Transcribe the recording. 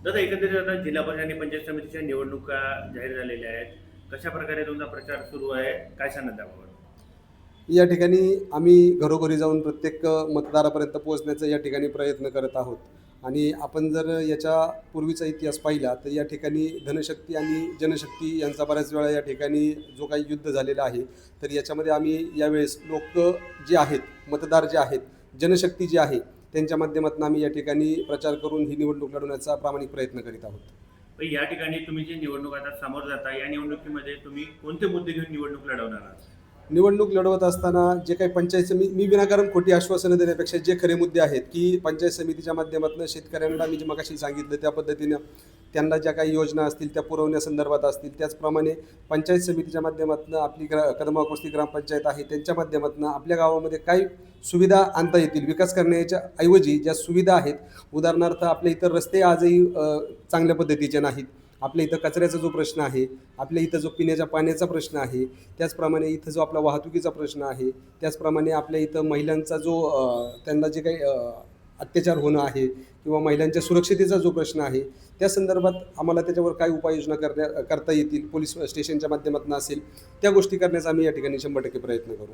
दादा एकंदरीत आता जिल्हा परिषद आणि पंचायत समितीच्या निवडणुका जाहीर झालेल्या आहेत. कशा प्रकारे तुमचा प्रचार सुरू आहे? काय सांगाल त्याबाबत? या ठिकाणी आम्ही घरोघरी जाऊन प्रत्येक मतदारापर्यंत पोहोचण्याचा या ठिकाणी प्रयत्न करत आहोत. आणि आपण जर याच्या पूर्वीचा इतिहास पाहिला तर या ठिकाणी धनशक्ती आणि जनशक्ती यांचा बऱ्याच वेळा या ठिकाणी जो काही युद्ध झालेलं आहे, तर याच्यामध्ये आम्ही यावेळेस लोक जे आहेत, मतदार जे आहेत, जनशक्ती जी आहे, त्यांच्या माध्यमातून आम्ही या ठिकाणी प्रचार करून ही निवडणूक लढवण्याचा प्रामाणिक प्रयत्न करीत आहोत. पण या ठिकाणी तुम्ही जी निवडणूक आता सामोरं जाता, या निवडणुकीमध्ये तुम्ही कोणते मुद्दे घेऊन निवडणूक लढवणार आहात? निवडणूक लढवत असताना जे काही पंचायत समिती, मी विनाकारण खोटी आश्वासनं देण्यापेक्षा जे खरे मुद्दे आहेत की पंचायत समितीच्या माध्यमातून शेतकऱ्यांना मी जे मगाशी सांगितलं त्या पद्धतीनं त्यांना ज्या काही योजना असतील त्या पुरवण्यासंदर्भात असतील, त्याचप्रमाणे पंचायत समितीच्या माध्यमातून आपली कदमाकुस्ती ग्रामपंचायत आहे त्यांच्या माध्यमातून आपल्या गावामध्ये काही सुविधा आणता येतील. विकास करण्याच्या ऐवजी ज्या सुविधा आहेत, उदाहरणार्थ आपल्या इतर रस्ते आजही चांगल्या पद्धतीचे नाहीत. आपल्या इथं कचऱ्याचा जो प्रश्न आहे, आपल्या इथं जो पिण्याच्या पाण्याचा प्रश्न आहे, त्याचप्रमाणे इथं जो आपला वाहतुकीचा प्रश्न आहे, त्याचप्रमाणे आपल्या इथं महिलांचा जो त्यांना जे काही अत्याचार होणं आहे किंवा महिलांच्या सुरक्षितेचा जो प्रश्न आहे, त्या संदर्भात आम्हाला त्याच्यावर काय उपाययोजना करता येतील, पोलीस स्टेशनच्या माध्यमातून असेल, त्या गोष्टी करण्याचा आम्ही या ठिकाणी 100% प्रयत्न करू.